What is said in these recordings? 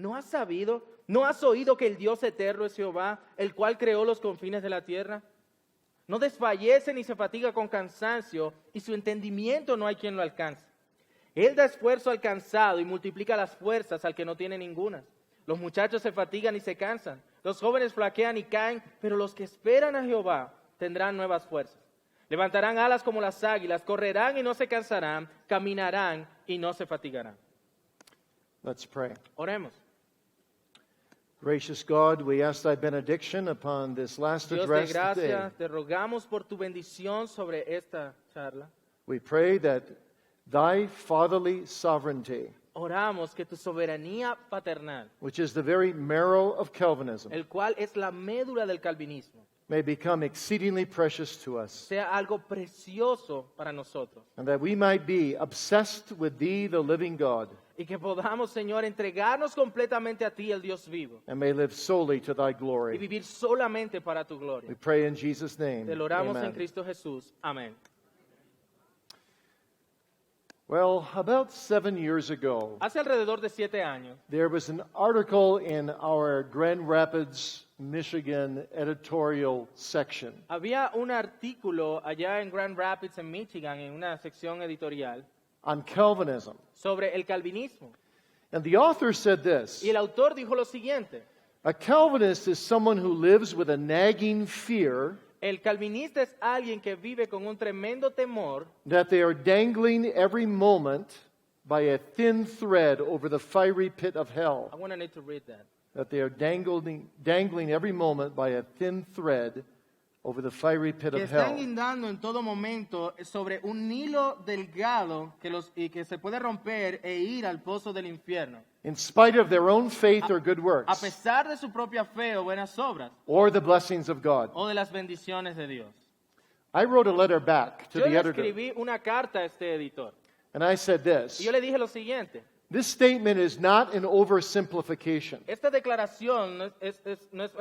¿No has sabido, no has oído que el Dios eterno es Jehová, el cual creó los confines de la tierra? No desfallece ni se fatiga con cansancio, y su entendimiento no hay quien lo alcance. Él da esfuerzo al cansado y multiplica las fuerzas al que no tiene ninguna. Los muchachos se fatigan y se cansan, los jóvenes flaquean y caen, pero los que esperan a Jehová tendrán nuevas fuerzas. Levantarán alas como las águilas, correrán y no se cansarán, caminarán y no se fatigarán. Let's pray. Oremos. Gracious God, we ask thy benediction upon this last Dios de address today. gracia, te rogamos por tu bendición sobre esta charla. We pray that thy fatherly sovereignty, Oramos que tu soberanía paternal, which is the very marrow of Calvinism, el cual es la médula del calvinismo, may become exceedingly precious to us, sea algo precioso para nosotros. and that we might be obsessed with thee, the living God, Y que podamos, Señor, entregarnos completamente a ti, el Dios vivo, and may live solely to thy y glory. vivir solamente para tu gloria. We pray in Jesus' name. Te lo oramos en Amen. Cristo Jesús. Amén. Well, about 7 years ago, Hace alrededor de 7 años, there was an article in our Grand Rapids, Michigan editorial section había un artículo allá en Grand Rapids, en Michigan, en una sección editorial, on Calvinism. sobre el calvinismo. And the author said this: Y el autor dijo lo siguiente: a Calvinist is someone who lives with a nagging fear el calvinista es alguien que vive con un tremendo temor that they are dangling every moment by a thin thread over the fiery pit of hell. I want to need to read that. That they are dangling every moment by a thin thread over the fiery pit Que of están hell. guindando en todo momento sobre un hilo delgado y que se puede romper e ir al pozo del infierno, In spite of their own faith or good a works, pesar de su propia fe o buenas obras or the blessings of God. o de las bendiciones de Dios. I wrote a letter back to Yo the le editor, escribí una carta a este editor and I said this: y yo le dije lo siguiente: this statement is not an oversimplification. esta declaración no es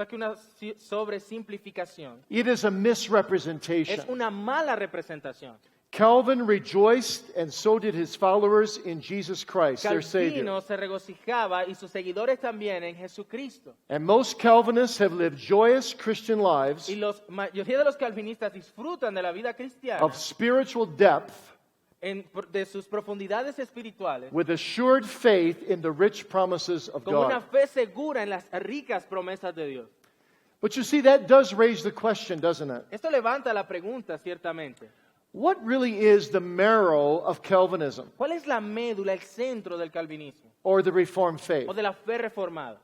que una sobresimplificación, It is a misrepresentation. es una mala representación. Calvin rejoiced, and so did his followers, in Jesus Christ, their Savior. Calvino se regocijaba y sus seguidores también en Jesucristo. And most Calvinists have lived joyous Christian lives Y la mayoría de los calvinistas disfrutan de la vida cristiana of spiritual depth de sus profundidades espirituales with assured faith in the rich promises of con una God. fe segura en las ricas promesas de Dios. But you see, that does raise the question, doesn't it? Esto levanta la pregunta, ciertamente. What really is the marrow of Calvinism ¿Cuál es la médula, el centro del calvinismo or the Reformed faith? o de la fe reformada?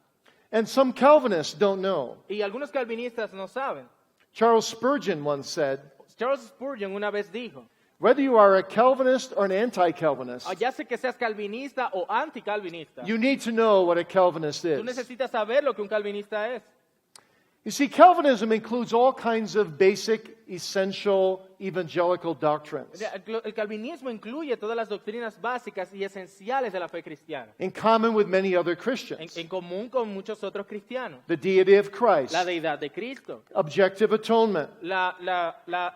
And some Calvinists don't know. Y algunos calvinistas no saben. Charles Spurgeon once said, Charles Spurgeon una vez dijo: whether you are a Calvinist or an anti-Calvinist, ya sé que seas calvinista o anticalvinista, you need to know what a Calvinist tú is. necesitas saber lo que un calvinista es. You see, Calvinism includes all kinds of basic, essential evangelical doctrines El calvinismo incluye todas las doctrinas básicas y esenciales de la fe cristiana, in common with many other en Christians. común con muchos otros cristianos. The deity of Christ, La deidad de Cristo, objective atonement, la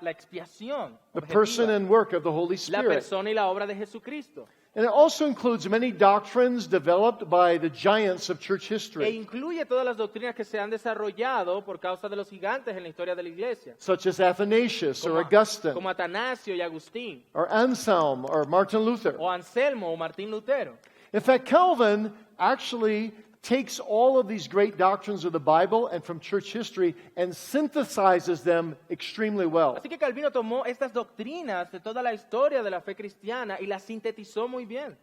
expiación, the objetiva, person and work of the Holy la Spirit. persona y la obra de Jesucristo. And it also includes many doctrines developed by the giants of church E history, incluye todas las doctrinas que se han desarrollado por causa de los gigantes en la historia de la iglesia, such as Athanasius or Augustine como Atanasio y Agustín, or Anselm or Martin Luther. o Anselmo o Martín Lutero. In fact, Calvin actually takes all of these great doctrines of the Bible and from church history and synthesizes them extremely well. Así que Calvino tomó estas doctrinas de toda la historia de la fe cristiana y las sintetizó muy bien.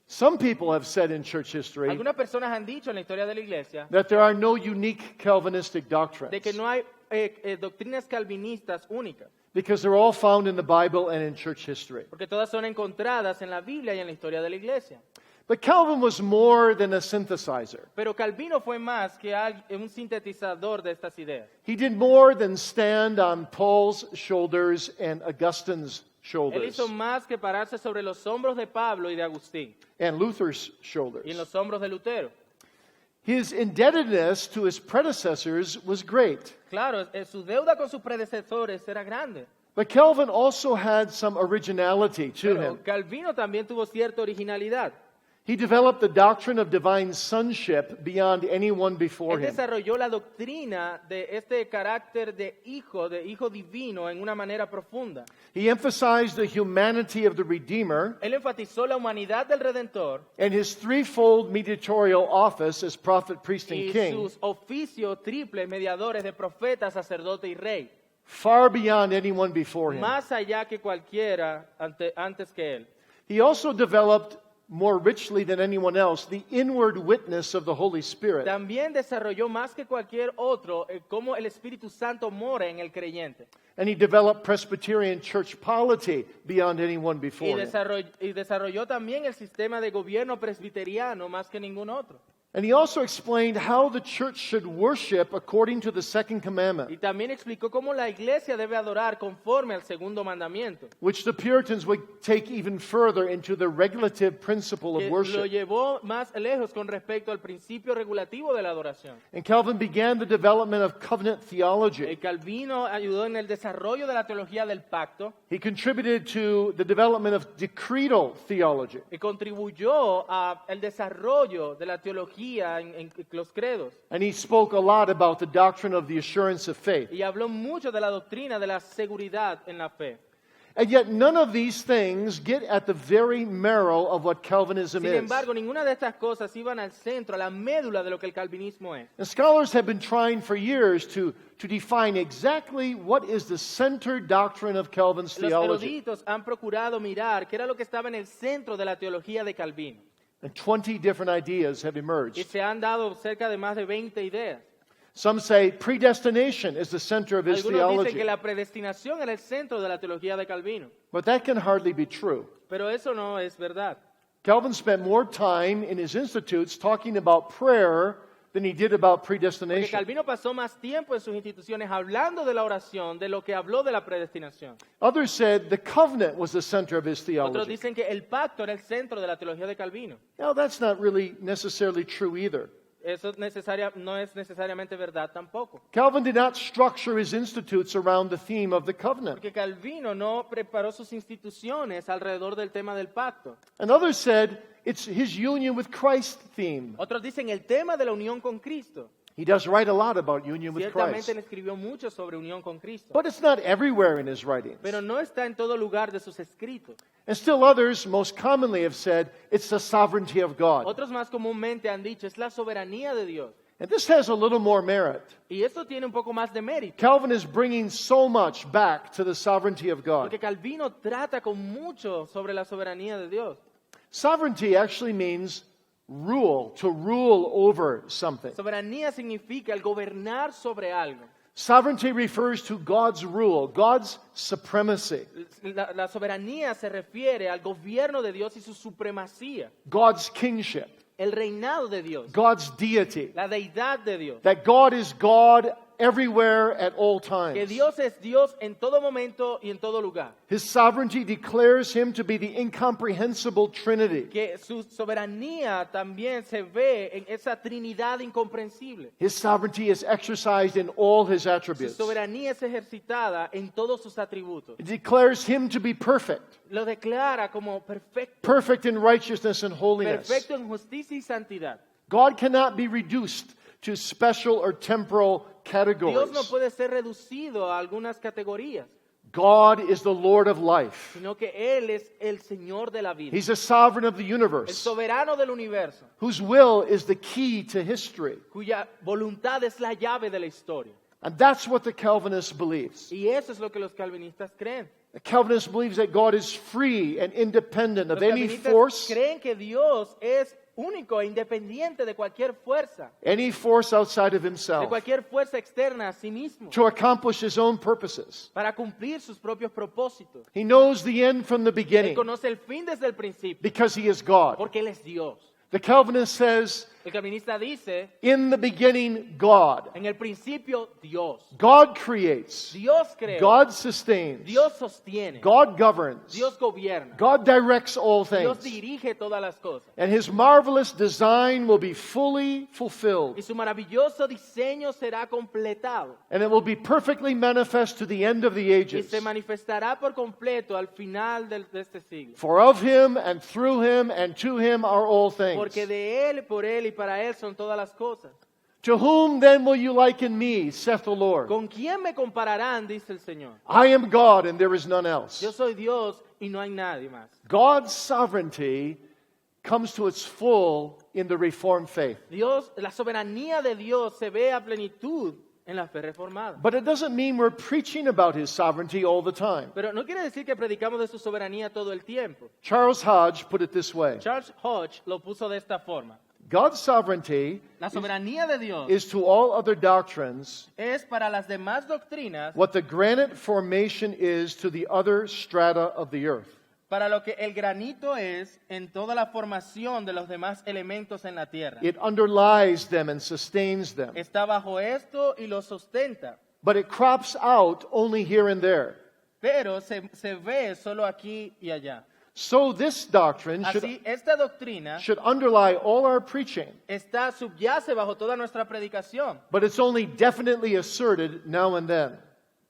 Some people have said in church history Algunas personas han dicho en la historia de la iglesia that there are no unique Calvinistic doctrines de que no hay doctrinas calvinistas únicas, because they're all found in the Bible and in church history. porque todas son encontradas en la Biblia y en la historia de la iglesia. But Calvin was more than a synthesizer. Pero Calvino fue más que un sintetizador de estas ideas. He did more than stand on Paul's shoulders and Augustine's Él shoulders hizo más que pararse sobre los hombros de Pablo y de Agustín and Luther's y en shoulders. los hombros de Lutero. His indebtedness to his predecessors was great. Claro, su deuda con sus predecesores era grande. But Calvin also had some originality to Pero him. Calvino también tuvo cierta originalidad. He developed the doctrine of divine sonship beyond anyone before Él him. desarrolló la doctrina de este carácter de hijo divino en una manera profunda. He emphasized the humanity of the Redeemer Él enfatizó la humanidad del Redentor and his threefold mediatorial office as prophet, priest, and y king, sus oficios triples mediadores de profeta, sacerdote y rey, far beyond anyone before him. más allá que cualquiera antes que él. He also developed more richly than anyone else the inward witness of the Holy Spirit. También desarrolló más que cualquier otro cómo el Espíritu Santo mora en el creyente. And he developed Presbyterian church polity beyond anyone Y before him. desarrolló también el sistema de gobierno presbiteriano más que ningún otro. And he also explained how the church should worship according to the second commandment, Y también explicó cómo la iglesia debe adorar conforme al segundo mandamiento, which the Puritans would take even further into the regulative principle of que lo worship. llevó más lejos con respecto al principio regulativo de la adoración. And Calvin began the development of covenant theology. Calvino ayudó en el desarrollo de la teología del pacto He contributed to the development of decretal theology. y contribuyó al desarrollo de la teología en los credos. And he spoke a lot about the doctrine of the assurance of faith. Y habló mucho de la doctrina de la seguridad en la fe. And yet none of these things get at the very marrow of what Calvinism Sin is. embargo, ninguna de estas cosas iban al centro, a la médula de lo que el calvinismo es. And scholars have been trying for years to define exactly what is the center doctrine of Calvin's Los theology. eruditos han procurado mirar qué era lo que estaba en el centro de la teología de Calvino. And 20 different ideas have Y emerged. se han dado cerca de más de 20 ideas. Some say predestination is the center of his Algunos dicen theology. que la predestinación era el centro de la teología de Calvino. But that can hardly be true. Pero eso no es verdad. Calvin spent more time in his institutes talking about prayer than he did about Porque predestination. Calvino pasó más tiempo en sus instituciones hablando de la oración de lo que habló de la predestinación. Others said the covenant was the center of his Otros theology. dicen que el pacto era el centro de la teología de Calvino. Now, that's not really necessarily true either. Eso no es necesariamente verdad tampoco. Calvin did not structure his institutes around the theme of the covenant. Porque Calvino no preparó sus instituciones alrededor del tema del pacto. And others said it's his union with Christ theme. Otros dicen el tema de la unión con Cristo. He does write a lot about union with Ciertamente Christ. él escribió mucho sobre unión con Cristo. But it's not everywhere in his writings. Pero no está en todo lugar de sus escritos. And still others, most commonly, have said it's the sovereignty of God. Otros más comúnmente han dicho es la soberanía de Dios. And this has a little more merit. Y esto tiene un poco más de mérito. Calvin is bringing so much back to the sovereignty of God. Porque Calvino trata con mucho sobre la soberanía de Dios. Sovereignty actually means rule, to rule over something. Soberanía significa el gobernar sobre algo. Sovereignty refers to God's rule, God's supremacy, La soberanía se refiere al gobierno de Dios y su supremacía, God's kingship, el reinado de Dios, God's deity. la deidad de Dios. That God is God everywhere at all Que times. Dios es Dios en todo momento y en todo lugar. His sovereignty declares him to be the incomprehensible Trinity. Que su soberanía también se ve en esa Trinidad incomprensible. His sovereignty is exercised in all his Su attributes. soberanía es ejercitada en todos sus atributos. It declares him to be perfect, Lo declara como perfecto, perfect in righteousness and holiness. perfecto en justicia y santidad. God cannot be reduced to special or temporal Dios categories. no puede ser reducido a algunas categorías, God is the Lord of life. sino que Él es el Señor de la vida, He's the sovereign of the el universe, soberano del universo, whose will is the key to history. cuya voluntad es la llave de la historia. And that's what the Calvinist believes. Y eso es lo que los calvinistas creen. The Calvinist believes that God is free and independent of Los any calvinistas force, creen que Dios es único e independiente de cualquier fuerza, any force outside of de himself, cualquier fuerza externa a sí mismo, to accomplish his own purposes. para cumplir sus propios propósitos. He knows the end from the Él beginning conoce el fin desde el principio, because he is God. porque Él es Dios. The Calvinist says, El calvinista dice, in the beginning, God. en el principio, Dios. God creates. Dios creó. God sustains. Dios sostiene. God governs. Dios gobierna. God directs all Dios things. dirige todas las cosas. And His marvelous design will be fully Y fulfilled. su maravilloso diseño será completado. And it will be perfectly manifest to the end of the Y ages. se manifestará por completo al final de este siglo. For of Him and through Him and to Him are all things. Porque de Él, por Él y para Él son todas las cosas. To whom then will you liken me, saith the Lord? ¿Con quién me compararán? Dice el Señor. I am God and there is none else. Yo soy Dios y no hay nadie más. God's sovereignty comes to its full in the Reformed faith. La soberanía de Dios se ve a plenitud en la fe reformada. But it doesn't mean we're preaching about His sovereignty all the time. Pero no quiere decir que predicamos de su soberanía todo el tiempo. Charles Hodge put it this way. Charles Hodge lo puso de esta forma. God's sovereignty La soberanía de Dios is to all other doctrines es para las demás doctrinas, what the granite formation is to the other strata of the earth. para lo que el granito es en toda la formación de los demás elementos en la tierra. It underlies them and sustains them. Está bajo esto y lo sustenta, But it crops out only here and there. pero se ve solo aquí y allá. So this doctrine Así, esta doctrina should underlie all our preaching, subyace bajo toda nuestra predicación, but it's only definitely asserted now and then.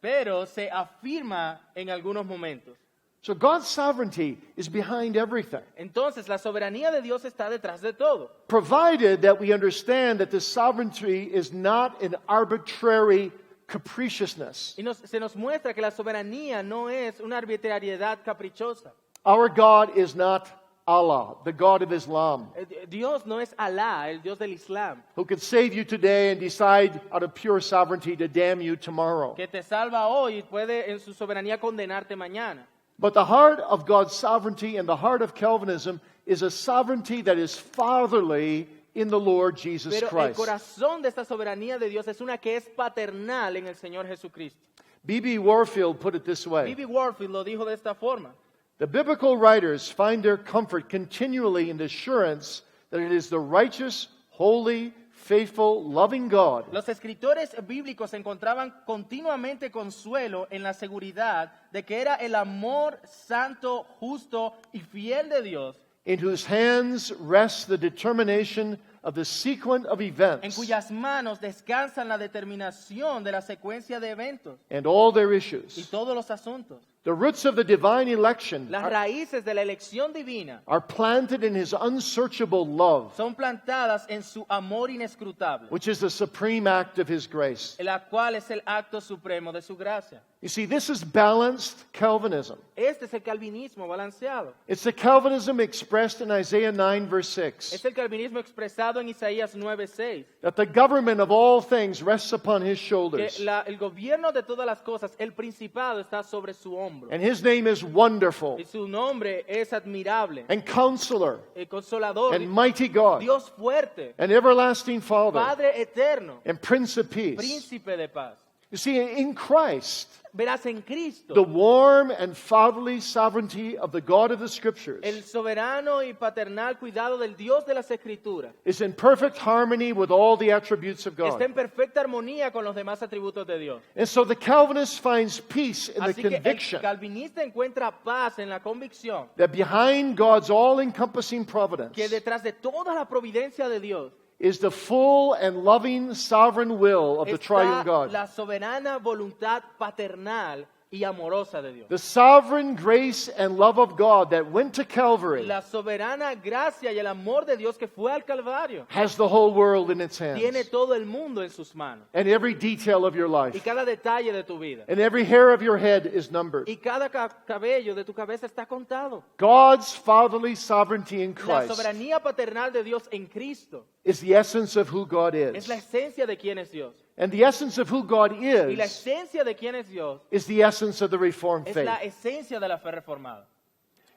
pero se afirma en algunos momentos. So God's sovereignty is behind everything, Entonces, la soberanía de Dios está detrás de todo, provided that we understand that this sovereignty is not an arbitrary capriciousness. y se nos muestra que la soberanía no es una arbitrariedad caprichosa. Our God is not Allah, the God of Islam, Dios no es Alá, el Dios del Islam, who could save you today and decide out of pure sovereignty to damn you tomorrow. que te salva hoy y puede en su soberanía condenarte mañana. But the heart of God's sovereignty and the heart of Calvinism is a sovereignty that is fatherly in the Lord Jesus Pero el Christ. corazón de esta soberanía de Dios es una que es paternal en el Señor Jesucristo. B.B. Warfield put it this way. B.B. Warfield lo dijo de esta forma. The biblical writers find their comfort continually in the assurance that it is the righteous, holy, faithful, loving God Los escritores bíblicos encontraban continuamente consuelo en la seguridad de que era el amor santo, justo y fiel de Dios, in whose hands rests the determination of the sequence of en events cuyas manos descansan la determinación de la secuencia de eventos and all their y issues. todos los asuntos. The roots of the divine election Las raíces de la elección divina are planted in His unsearchable love, son plantadas en su amor inescrutable, which is the supreme act of His grace. la cual es el acto supremo de su gracia. You see, this is balanced Calvinism. Este es el calvinismo balanceado. It's the Calvinism expressed in Isaiah 9, verse 6, Es el calvinismo expresado en Isaías 9:6. that the government of all things rests upon His Que shoulders. el gobierno de todas las cosas, el principado está sobre su hombro. And His name is Wonderful, Y su nombre es admirable, and Counselor, el consolador, and Mighty God, Dios fuerte, and Everlasting Father, Padre eterno, and Prince of Peace. príncipe de paz. You see, in Christ, Verás en Cristo the warm and fatherly sovereignty of the God of the Scriptures el soberano y paternal cuidado del Dios de las Escrituras. is in perfect harmony with all the attributes of Está God. en perfecta armonía con los demás atributos de Dios. And so the Calvinist finds peace in the Así que el conviction calvinista encuentra paz en la convicción that behind God's all-encompassing providence que detrás de toda la providencia de Dios is the full and loving sovereign will of the triune está God. la soberana voluntad paternal y amorosa de Dios. The sovereign grace and love of God that went to Calvary La soberana gracia y el amor de Dios que fue al Calvario has the whole world in its tiene hands, todo el mundo en sus manos and every detail of your y life, cada detalle de tu vida and every hair of your head is numbered. y cada cabello de tu cabeza está contado. God's fatherly sovereignty in La Christ soberanía paternal de Dios en Cristo is the essence of who God es la is. esencia de quién es Dios. And the essence of who God Y la is esencia de quién es Dios the essence of the Reformed es faith. la esencia de la fe reformada.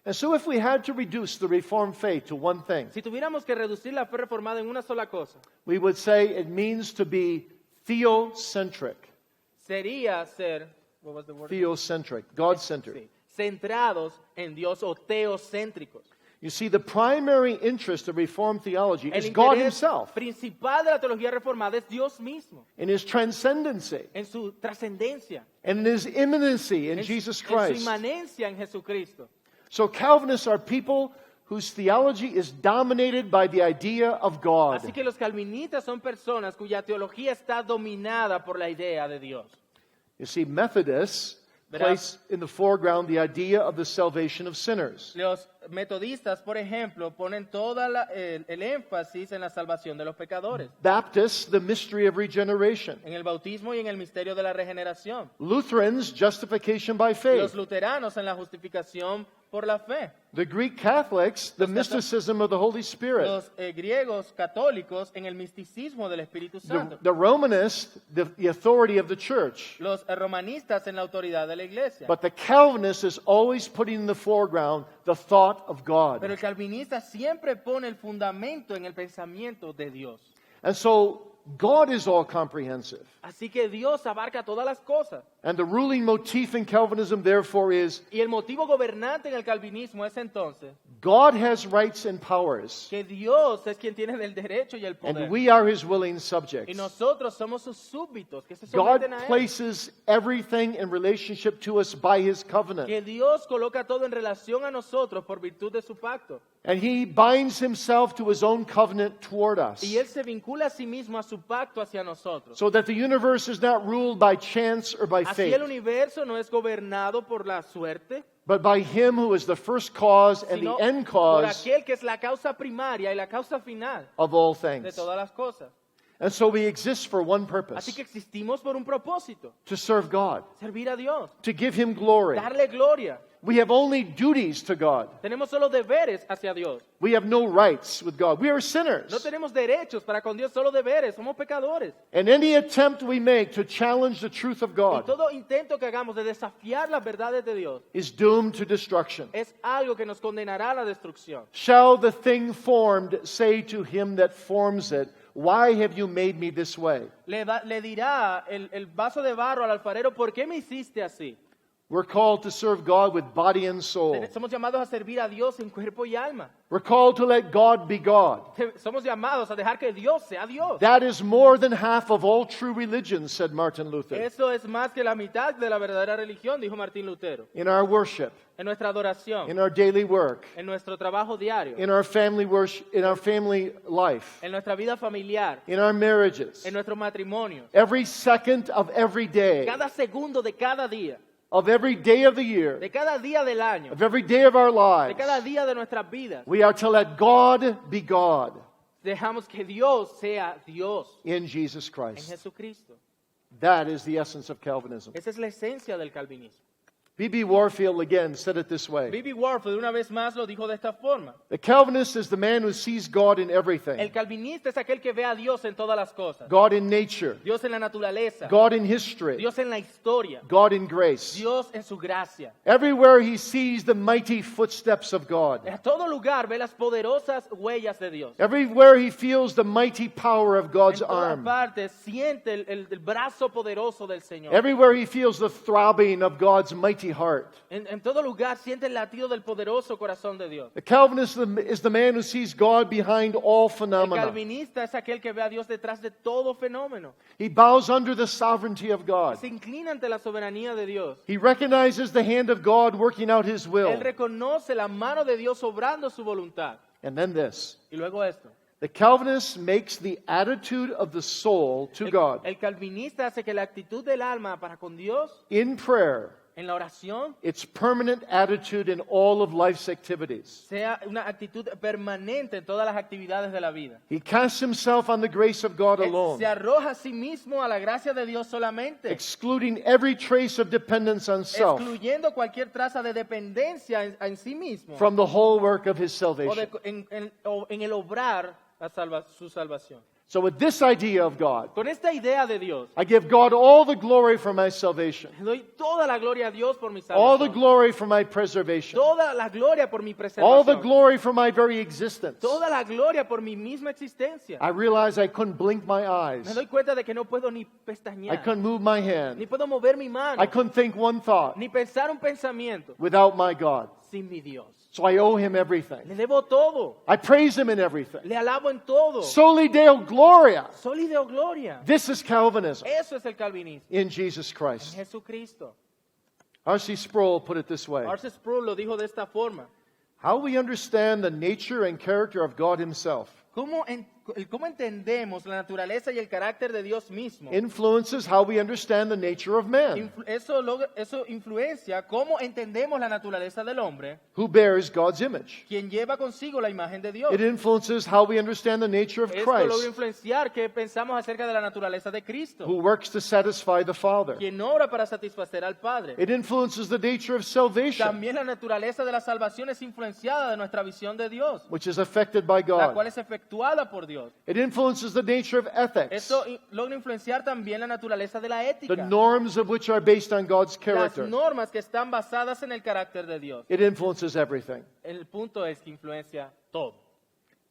And so if we had to reduce the Reformed faith to one thing, Si tuviéramos que reducir la fe reformada en una sola cosa, we would say it means to be theocentric. sería ser, what was the word? Theocentric, God-centered. Sí, centrados en Dios o teocéntricos. You see, the primary interest of Reformed theology El is God interés Himself principal de la teología reformada es Dios mismo, in His transcendency en su trascendencia, and in His immanency in Jesus en su Christ. inmanencia en Jesucristo. So Calvinists are people whose theology is dominated by the idea of God. Así que los calvinistas son personas cuya teología está dominada por la idea de Dios. You see, Methodists Verás. place in the foreground the idea of the salvation of sinners. Los metodistas, por ejemplo, ponen el énfasis en la salvación de los pecadores, Baptists, the mystery of regeneration. en el bautismo y en el misterio de la regeneración. Lutherans, justification by Los faith. luteranos en la justificación por la fe. The Greek Catholics, the mysticism of the Holy Spirit. Los griegos católicos en el misticismo del Espíritu Santo. The Romanists, the authority of the church. Los romanistas en la autoridad de la iglesia. But the Calvinist is always putting in the foreground the thought of God. Pero el calvinista siempre pone el fundamento en el pensamiento de Dios. And so God is all comprehensive. Así que Dios abarca todas las cosas. And the ruling motif in Calvinism, therefore, is Y el motivo gobernante en el calvinismo es entonces God has rights and powers, que Dios es quien tiene el derecho y el poder. and we are His willing Y subjects. nosotros somos sus súbditos, que se God someten a Él. places everything in relationship to us by His covenant. Que Dios coloca todo en relación a nosotros por virtud de su pacto. And He binds Himself to His own covenant toward us. Y Él se vincula a sí mismo a su pacto hacia nosotros. So that the universe is not ruled by chance or by Así fate, el universo no es gobernado por la suerte, but by Him who is the first cause and sino the end por cause aquel que es la causa primaria y la causa final of all de things. todas las cosas. And so we exist for one Así purpose, que existimos por un propósito, to serve God, servir a Dios, to give Him glory. darle gloria. We have only duties to God. Tenemos solo deberes hacia Dios. We have no rights with God. We are No sinners. tenemos derechos para con Dios, solo deberes. Somos pecadores. And any attempt we make to challenge the truth of Y God todo intento que hagamos de desafiar las verdades de Dios is doomed to destruction. es algo que nos condenará a la destrucción. Shall the thing formed say to him that forms it, why have you made me this way? Le dirá el vaso de barro al alfarero, ¿por qué me hiciste así? We're called to serve God with body and soul. Somos llamados a servir a Dios en cuerpo y alma. We're called to let God be God. Somos llamados a dejar que Dios sea Dios. That is more than half of all true religions, said Martin Luther. Eso es más que la mitad de la verdadera religión, dijo Martín Lutero. In our worship, En nuestra adoración, in our daily work, en nuestro trabajo diario, in our family worship, in our family life, en nuestra vida familiar, in our marriages, en nuestros matrimonios, every second of every day, cada segundo de cada día, of every day of the year, de cada día del año, of every day of our de lives, cada día de nuestras vidas, we are to let God be God dejamos que Dios sea Dios in Jesus en Christ. Jesucristo. That is the essence of Calvinism. Esa es la esencia del calvinismo. B.B. Warfield again said it this way. B.B. Warfield una vez más lo dijo de esta forma. The Calvinist is the man who sees God in El everything. calvinista es aquel que ve a Dios en todas las cosas. God in nature, Dios en la naturaleza, God in history, Dios en la historia, God in grace. Dios en su gracia. Everywhere he sees the mighty footsteps of God. En todo lugar ve las poderosas huellas de Dios. Everywhere he feels the mighty power of En God's todas arm. partes siente el brazo poderoso del Señor. Everywhere he feels the throbbing of God's mighty heart. En todo lugar siente el latido del poderoso corazón de Dios. The Calvinist is the man who sees God behind all El phenomena. calvinista es aquel que ve a Dios detrás de todo fenómeno. He bows under the sovereignty of God. Se inclina ante la soberanía de Dios. He recognizes the hand of God working out his will. Él reconoce la mano de Dios obrando su voluntad. And then this. Y luego esto. The Calvinist makes the attitude of the soul to God El calvinista hace que la actitud del alma para con Dios in prayer en la oración its permanent attitude in all of life's activities. sea una actitud permanente en todas las actividades de la vida. He casts himself on the grace of God Él alone, se arroja a sí mismo a la gracia de Dios solamente, excluding every trace of dependence on self excluyendo cualquier traza de dependencia en sí mismo from the whole work of his o salvation. en el obrar su salvación. So with this idea of God, Con esta idea de Dios, I give God all the glory for my salvation, le doy toda la gloria a Dios por mi all the salvación, glory for my preservation, toda la gloria por mi all the preservación, glory for my very existence. toda la gloria por mi misma existencia. I realized I couldn't blink my Me eyes. doy cuenta de que no puedo ni I pestañear, couldn't move my ni hand. puedo mover mi mano, I couldn't think one thought ni pensar un pensamiento without my God. sin mi Dios. So I owe him everything. Le debo todo. I praise him in everything. Le alabo en todo. Soli Deo Gloria. Soli Deo Gloria. This is Calvinism Eso es el calvinismo. in Jesus Christ. En Jesucristo. R.C. Sproul put it this way. R.C. Sproul lo dijo de esta forma. How we understand the nature and character of God himself ¿Cómo entendemos la naturaleza y el carácter de Dios mismo? influences how we understand the nature of man, Eso influencia cómo entendemos la naturaleza del hombre, who bears God's image. quien lleva consigo la imagen de Dios. It influences how we understand the nature of Esto logra Christ, influenciar qué pensamos acerca de la naturaleza de Cristo, who works to satisfy the Father. quien obra para satisfacer al Padre. It influences the nature of salvation, También la naturaleza de la salvación es influenciada de nuestra visión de Dios, which is affected by la cual God. es efectuada por Dios. It influences the nature of ethics, Esto logra influenciar también la naturaleza de la the ética, norms of which are based on God's las character. normas que están basadas en el carácter de Dios. It influences everything. El punto es que influencia todo.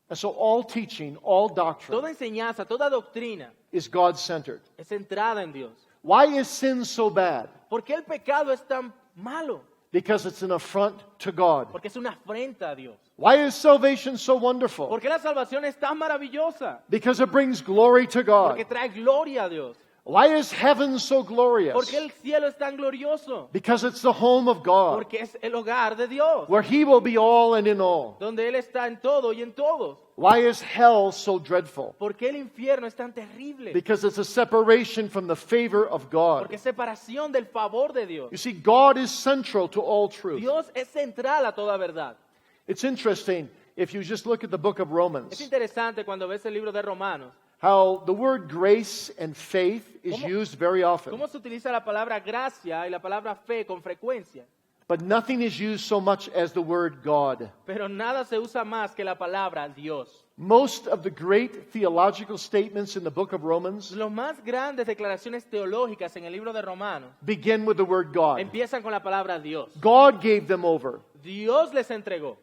And so all teaching, all doctrine Toda enseñanza, toda doctrina is God-centered. es centrada en Dios. Why is sin so bad? ¿Por qué el pecado es tan malo? Because it's an affront to God. Porque es una afrenta a Dios. Why is salvation so wonderful? ¿Por qué la salvación es tan maravillosa? Because it brings glory to Porque God. trae gloria a Dios. Why is heaven so glorious? ¿Por qué el cielo es tan glorioso? Because it's the home of God, Porque es el hogar de Dios, where He will be all and in all. donde Él está en todo y en todos. Why is hell so dreadful? ¿Por qué el infierno es tan terrible? Because it's a separation from the favor of God. Porque es separación del favor de Dios. You see, God is central to all truth. Dios es central a toda verdad. It's interesting, if you just look at the book of Es Romans, interesante cuando ves el libro de Romanos, how the word grace and faith is ¿Cómo? used very often. cómo se utiliza la palabra gracia y la palabra fe con frecuencia. But nothing is used so much as the word God. Pero nada se usa más que la palabra Dios. Most of the great theological statements in the book of Romans Las más grandes declaraciones teológicas en el libro de Romanos begin with the word God. empiezan con la palabra Dios. God gave them over. Dios les entregó.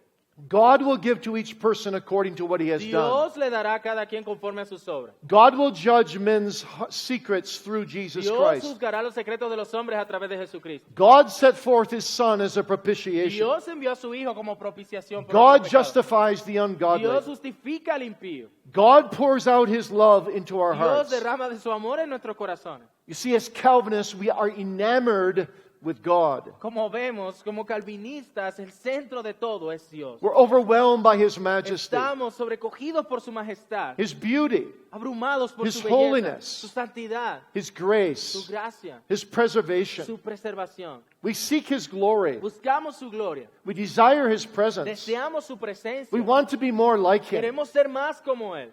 God will give to each person according to what he has done. Dios le dará a cada quien conforme a sus obras. God will judge men's secrets through Jesus Dios Christ. juzgará los secretos de los hombres a través de Jesucristo. God set forth his Son as a propitiation. Dios envió a su Hijo como propiciación por God nuestros pecados. justifies the ungodly. Dios justifica al impío. God pours out his love into our Dios hearts. derrama de su amor en nuestros corazones. You see, as Calvinists, we are enamored with God. Como vemos, como calvinistas, el centro de todo es Dios. We're overwhelmed by his majesty, Estamos sobrecogidos por su majestad, his beauty, abrumados por His su belleza, holiness, su santidad, his su grace, gracia, his preservation. su preservación. We seek his glory. Buscamos su gloria, We desire his presence. deseamos su presencia, We want to be more like him. queremos ser más como Él.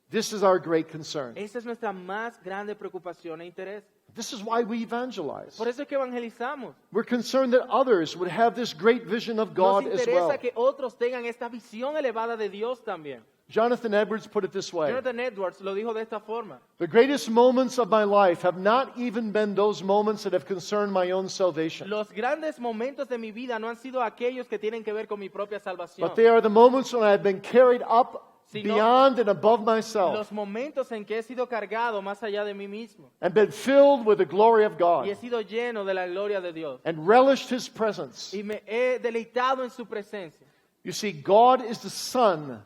This is our great concern. Esa es nuestra más grande preocupación e interés. This is why we evangelize. Por eso es que evangelizamos. We're concerned that others would have this great vision of Nos God as interesa well. que otros tengan esta visión elevada de Dios también. Jonathan Edwards put it this way. Jonathan Edwards lo dijo de esta forma. The greatest moments of my life have not even been those moments that have concerned my own salvation, Los grandes momentos de mi vida no han sido aquellos que tienen que ver con mi propia salvación. but they are the moments when I've been carried up Sino beyond and above myself los momentos en que he sido cargado más allá de mí mismo and been filled with the glory of y he God sido lleno de la gloria de Dios and relished his presence. y me he deleitado en su presencia. You see, God is the sun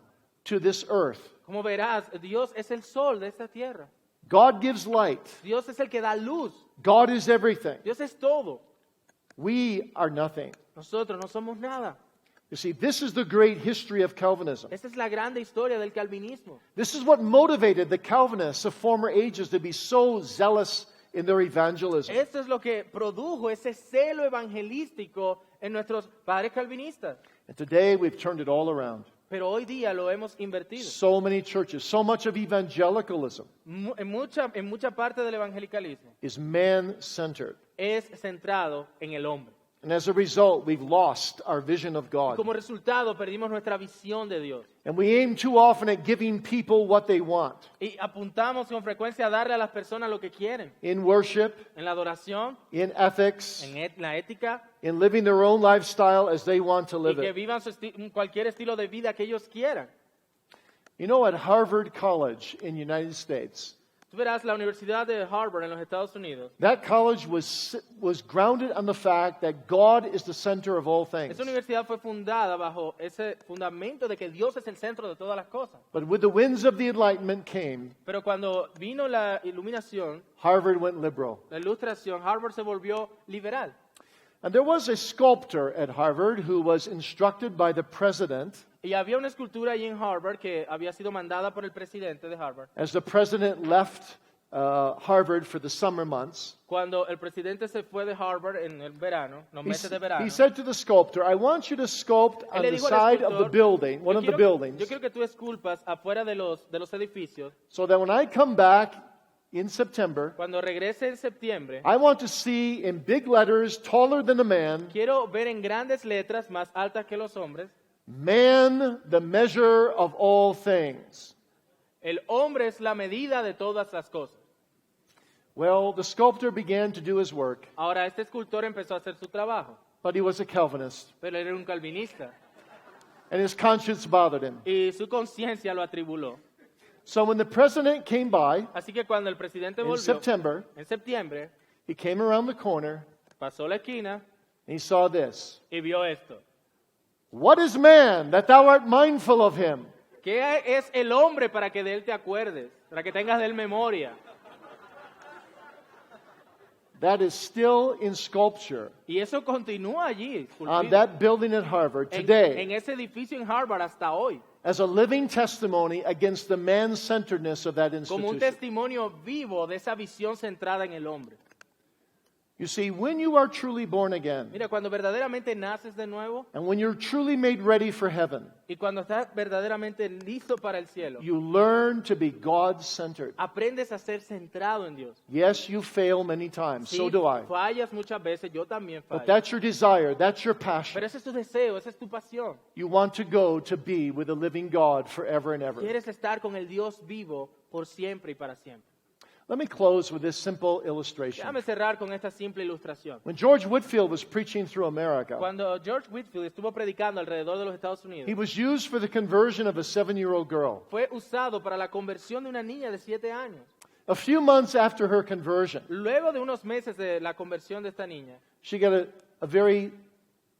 to this earth. Como verás, Dios es el sol de esta tierra. God gives light. Dios es el que da luz. God is everything. Dios es todo. We are nothing. Nosotros no somos nada. You see, this is the great history of Calvinism. Esta es la grande historia del calvinismo. This is what motivated the Calvinists of former ages to be so zealous in their evangelism. Esto es lo que produjo ese celo evangelístico en nuestros padres calvinistas. And today we've turned it all around. Pero hoy día lo hemos invertido. So many churches, so much of evangelicalism En mucha parte del evangelicalismo is man-centered. es centrado en el hombre. And as a result, we've lost our vision of God. Como resultado, perdimos nuestra visión de Dios. And we aim too often at giving people what they want. Y apuntamos con frecuencia a darle a las personas lo que quieren. In worship, En la adoración, in ethics, en la ética, in living their own lifestyle as they want to y live que it. vivan cualquier estilo de vida que ellos quieran. You know, at Harvard College in the United States, Tú verás, la Universidad de Harvard en los Estados Unidos, that college was grounded on the fact that God is the center of all things. esa universidad fue fundada bajo ese fundamento de que Dios es el centro de todas las cosas. But with the winds of the Enlightenment came, Pero cuando vino la iluminación, Harvard went liberal. la ilustración, Harvard se volvió liberal. And there was a sculptor at Harvard who was instructed by the president. Y había una escultura allí en Harvard que había sido mandada por el presidente de Harvard. As the president left Harvard for the summer months, Cuando el presidente se fue de Harvard en el verano, los meses de verano, he said to the sculptor, I want you to sculpt él on le the dijo al side of the escultor, building, one yo of the quiero- buildings, Yo quiero que tú esculpas afuera de los edificios. so that when I come back in September, Cuando regrese en septiembre, I want to see in big letters, taller than a man, quiero ver en grandes letras, más altas que los hombres, man, the measure of all things. el hombre es la medida de todas las cosas. Well, the sculptor began to do his work, Ahora, este escultor empezó a hacer su trabajo, but he was a Calvinist, pero él era un calvinista and his conscience bothered him. y su conciencia lo atribuló. So when the president came by Así que cuando el presidente in volvió September, en septiembre, he came around the corner pasó la esquina and he saw this. y vio esto. What is man that thou art mindful of him? ¿Qué es el hombre para que de él te acuerdes? Para que tengas de él memoria. That is still in sculpture Y eso continúa allí, on esculpido, that building at Harvard en today ese edificio en Harvard hasta hoy, as a living testimony against the man-centeredness of that como un institution. testimonio vivo de esa visión centrada en el hombre. You see, when you are truly born again, Mira, cuando verdaderamente naces de nuevo and when you're truly made ready for heaven, y cuando estás verdaderamente listo para el cielo, you learn to be God-centered. aprendes a ser centrado en Dios. Yes, you fail many times, Sí, so do I. fallas muchas veces, yo también But fallo. that's your desire, that's your passion. Pero ese es tu deseo, esa es tu pasión. You want to go to be with the living God forever and ever. Quieres estar con el Dios vivo por siempre y para siempre. Let me close with this simple illustration. Déjame cerrar con esta simple ilustración. When George Whitefield was preaching through America, Cuando George Whitefield estuvo predicando alrededor de los Estados Unidos, he was used for the conversion of a 7-year-old girl. fue usado para la conversión de una niña de 7 años. A few months after her conversion, Luego de unos meses de la conversión de esta niña, she got a very,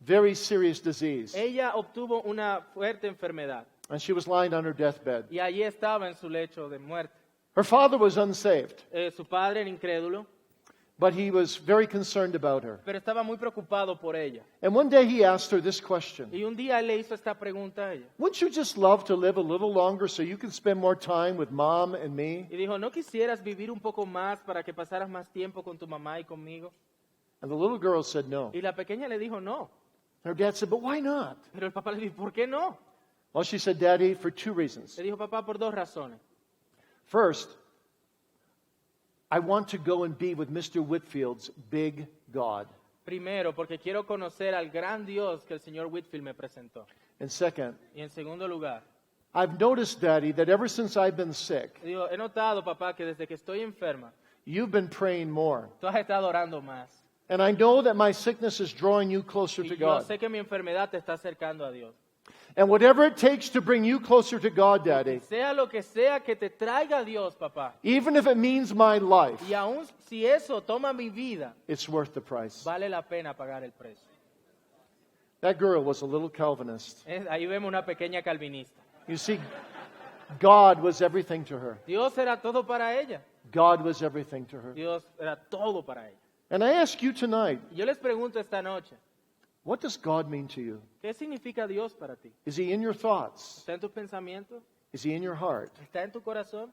very serious disease, ella obtuvo una fuerte enfermedad and she was lying on her deathbed. y allí estaba en su lecho de muerte. Her father was unsaved, Su padre era incrédulo, but he was very concerned about her. pero estaba muy preocupado por ella. And one day he asked her this question: Y un día él le hizo esta pregunta a ella. wouldn't you just love to live a little longer so you can spend more time with mom and me? Y dijo, ¿no quisieras vivir un poco más para que pasaras más tiempo con tu mamá y conmigo? And the little girl said no. Y la pequeña le dijo, no. Her dad said, but why not? Pero el papá le dijo, ¿por qué no? Well, she said, Daddy, for 2 reasons. Le dijo, papá, por 2 razones. First, I want to go and be with Mr. Whitfield's big God. Primero, porque quiero conocer al gran Dios que el señor Whitfield me presentó. And second, Y en segundo lugar, I've noticed, Daddy, that ever since I've been sick, le digo, he notado, papá, que desde que estoy enferma, you've been praying more. tú has estado orando más. And I know that my sickness is drawing you closer Y to yo God. sé que mi enfermedad te está acercando a Dios. And whatever it takes to bring you closer to God, Daddy, Sea lo que sea que te traiga a Dios, papá. even if it means my life, Y aun si eso toma mi vida, it's worth the price. vale la pena pagar el precio. That girl was a little Calvinist. Ahí vemos una pequeña calvinista. You see, God was everything to her. Dios era todo para ella. God was everything to her. Dios era todo para ella. And I ask you tonight, Y yo les pregunto esta noche, what does God mean to you? ¿qué significa Dios para ti? Is he in your thoughts? ¿Está en tus pensamientos? Is he in your heart? ¿Está en tu corazón?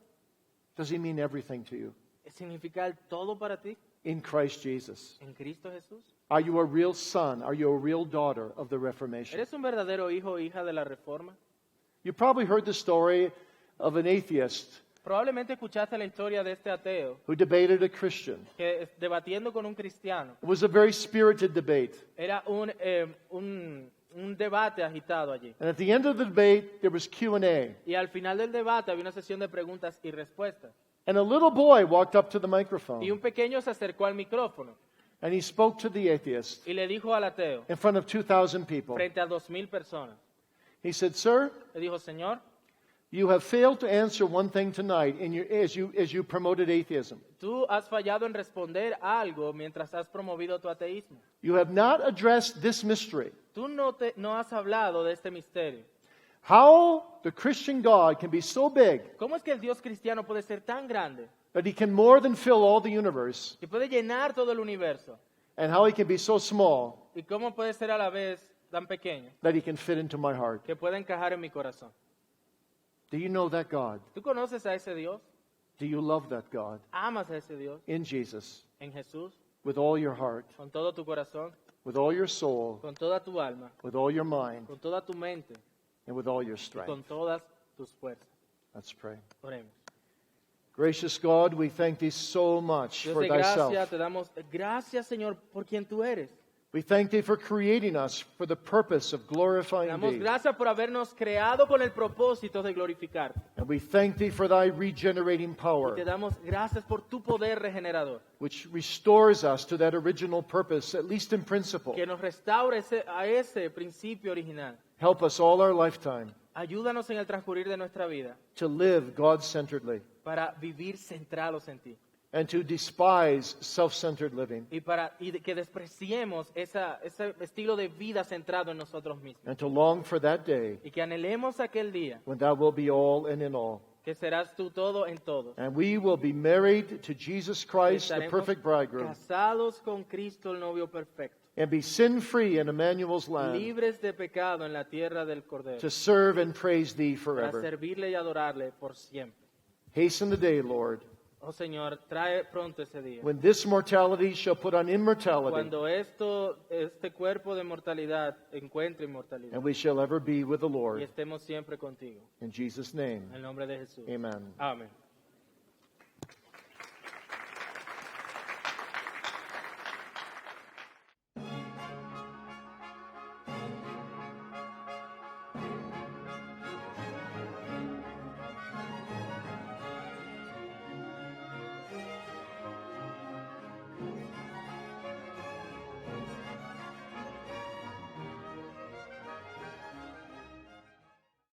Does he mean everything to you? ¿Significa el todo para ti In Christ Jesus. en Cristo Jesús? Are you a real son? Are you a real daughter of the Reformation? ¿Eres un verdadero hijo o hija de la Reforma? You probably heard the story of an atheist Probablemente escuchaste la historia de este ateo who debated a Christian. que debatiendo con un cristiano, It was a very spirited debate. era un debate agitado allí. And at the end of the debate, there was Q&A. Y al final del debate había una sesión de preguntas y respuestas. And a little boy walked up to the microphone Y un pequeño se acercó al micrófono and he spoke to the atheist y le dijo al ateo, in front of 2,000 people. frente a 2,000 personas, He said, "Sir, le dijo, Señor, You have failed to answer one thing tonight as you promoted atheism. Tú has fallado en responder algo mientras has promovido tu ateísmo. You have not addressed this mystery. Tú no has hablado de este misterio. How the Christian God can be so big ¿Cómo es que el Dios cristiano puede ser tan grande that he can more than fill all the universe, y puede llenar todo el universo? and how he can be so small ¿Y cómo puede ser a la vez tan pequeño that he can fit into my heart? que puede encajar en mi corazón? Do you know that God? ¿Tú conoces a ese Dios? Do you love that God? ¿Amas a ese Dios In Jesus, en Jesús with all your heart, con todo tu corazón, with all your soul, con toda tu alma, with all your mind, con toda tu mente and with all your y strength? con todas tus fuerzas? Let's pray. Oremos. Gracious God, we thank thee so much Dios for de gracia, thyself. te damos gracias, Señor, por quien tú eres. We thank thee for creating us for the purpose of Te glorifying damos thee. gracias por habernos creado con el propósito de glorificarte. And we thank thee for thy regenerating Y te power, damos gracias por tu poder regenerador, which restores us to that original purpose, at least in principle. que nos restaura a ese principio original. Help us all our lifetime Ayúdanos en el transcurrir de nuestra vida to live God-centeredly para vivir centrados en ti and to despise self-centered living y que despreciemos ese estilo de vida centrado en nosotros mismos and to long for that day y que anhelemos aquel día when thou wilt be all and in all. que serás tú todo en todos. And we will be married to Jesus Christ, the Estaremos perfect bridegroom, casados con Cristo, el novio perfecto, and be sin-free in Emmanuel's land libres de pecado en la tierra del Cordero, to serve and praise thee para forever. servirle y adorarle por siempre. Hasten the day, Lord, Oh Señor, trae pronto ese día. when this mortality shall put on immortality, Cuando este cuerpo de mortalidad encuentre inmortalidad and we shall ever be with the y Lord. estemos siempre contigo. In Jesus' name, En el nombre de Jesús. amen. Amén.